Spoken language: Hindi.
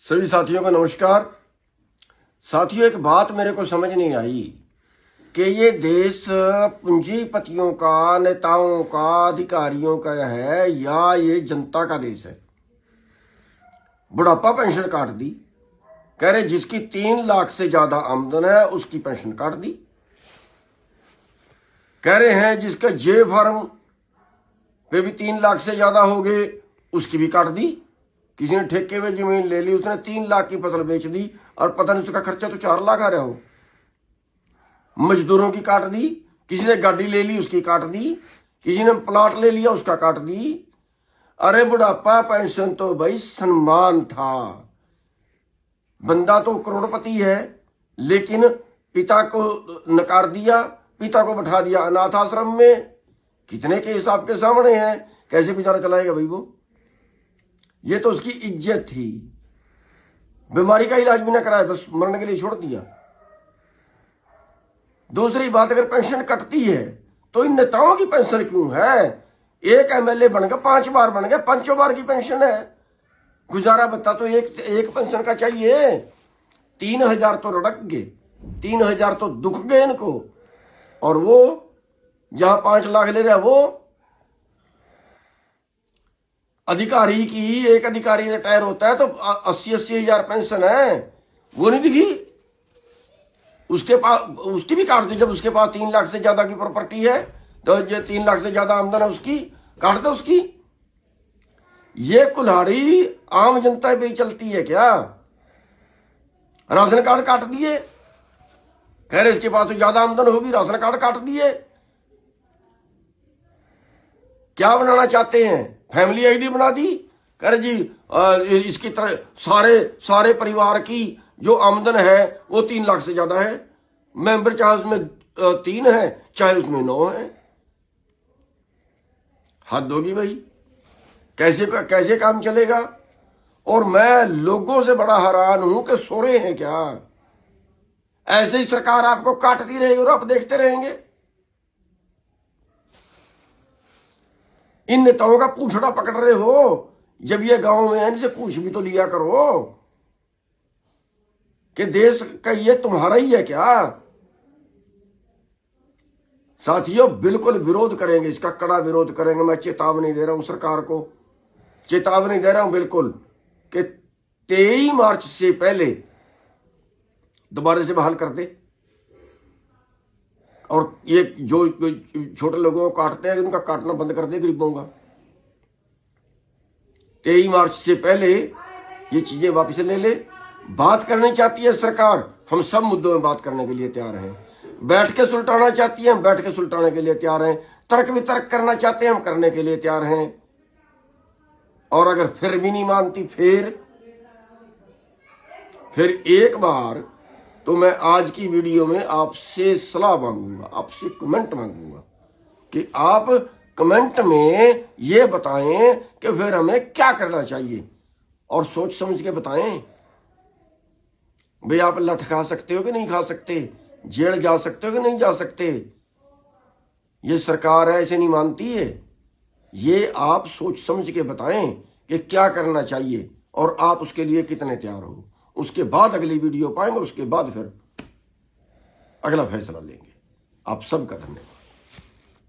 सभी साथियों को नमस्कार। साथियों, एक बात मेरे को समझ नहीं आई कि ये देश पूंजीपतियों का, नेताओं का, अधिकारियों का है या ये जनता का देश है। बुढ़ापा पेंशन काट दी, कह रहे जिसकी 3 लाख से ज्यादा आमदन है उसकी पेंशन काट दी। कह रहे हैं जिसका जे फार्म पे भी 3 लाख से ज्यादा हो गए उसकी भी काट दी। किसी ने ठेके में जमीन ले ली, उसने 3 लाख की फसल बेच दी और पता नहीं उसका खर्चा तो 4 लाख आ रहा हो। मजदूरों की काट दी, किसी ने गाड़ी ले ली उसकी काट दी, किसी ने प्लाट ले लिया उसका काट दी। अरे बुढ़ापा पेंशन तो भाई सम्मान था। बंदा तो करोड़पति है लेकिन पिता को नकार दिया, पिता को बैठा दिया अनाथ आश्रम में। कितने केस आपके सामने हैं, कैसे गुजारा चलाएगा भाई वो। ये तो उसकी इज्जत थी। बीमारी का इलाज भी ना कराया, बस मरने के लिए छोड़ दिया। दूसरी बात, अगर पेंशन कटती है तो इन नेताओं की पेंशन क्यों है। एक एमएलए बन गया, 5 बार बन गया, 5 बार की पेंशन है। गुजारा बता तो एक पेंशन का चाहिए। 3,000 तो रड़क गए, 3,000 तो दुख गए इनको। और वो जहां 5 लाख ले रहा है, वो अधिकारी की, एक अधिकारी रिटायर होता है तो 80-80 हजार पेंशन है, वो नहीं दिखी। उसके पास उसकी भी काट दी। जब उसके पास 3 लाख से ज्यादा की प्रॉपर्टी है तो जो 3 लाख से ज्यादा आमदन है उसकी काट दो उसकी। ये कुल्हाड़ी आम जनता पे चलती है क्या। राशन कार्ड काट दिए, कह रहे इसके पास तो ज्यादा आमदन होगी, राशन कार्ड काट दिए। क्या बनाना चाहते हैं, फैमिली आईडी बना दी। कह रहे जी इसकी तरह सारे परिवार की जो आमदन है वो 3 लाख से ज्यादा है। मेंबर चाहे उसमें 3 है चाहे उसमें 9 है। हद होगी भाई, कैसे काम चलेगा। और मैं लोगों से बड़ा हैरान हूं कि सो रहे हैं क्या। ऐसे ही सरकार आपको काटती रहेगी और आप देखते रहेंगे। इन नेताओं का पूंछड़ा पकड़ रहे हो, जब ये गांव में है इनसे पूछ भी तो लिया करो कि देश का ये तुम्हारा ही है क्या। साथियों, बिल्कुल विरोध करेंगे, इसका कड़ा विरोध करेंगे। मैं चेतावनी दे रहा हूं सरकार को, चेतावनी दे रहा हूं बिल्कुल कि 23 मार्च से पहले दोबारा से बहाल कर दे। और ये जो छोटे लोगों को काटते हैं उनका काटना बंद कर दे, गरीबों का। 23 मार्च से पहले ये चीजें वापस ले ले। बात करनी चाहती है सरकार, हम सब मुद्दों में बात करने के लिए तैयार हैं। बैठ के सुलटाना चाहती है, हम बैठ के सुलटाने के लिए तैयार हैं। तर्क वितर्क करना चाहते हैं, हम करने के लिए तैयार हैं। और अगर फिर भी नहीं मानती, फिर एक बार तो मैं आज की वीडियो में आपसे सलाह मांगूंगा, आपसे कमेंट मांगूंगा कि आप कमेंट में ये बताएं कि फिर हमें क्या करना चाहिए। और सोच समझ के बताएं। भाई आप लठ खा सकते हो कि नहीं खा सकते, जेल जा सकते हो कि नहीं जा सकते। ये सरकार है, ऐसे नहीं मानती है। ये आप सोच समझ के बताएं कि क्या करना चाहिए और आप उसके लिए कितने तैयार हो। उसके बाद अगली वीडियो पाएंगे, उसके बाद फिर अगला फैसला लेंगे। आप सबका धन्यवाद।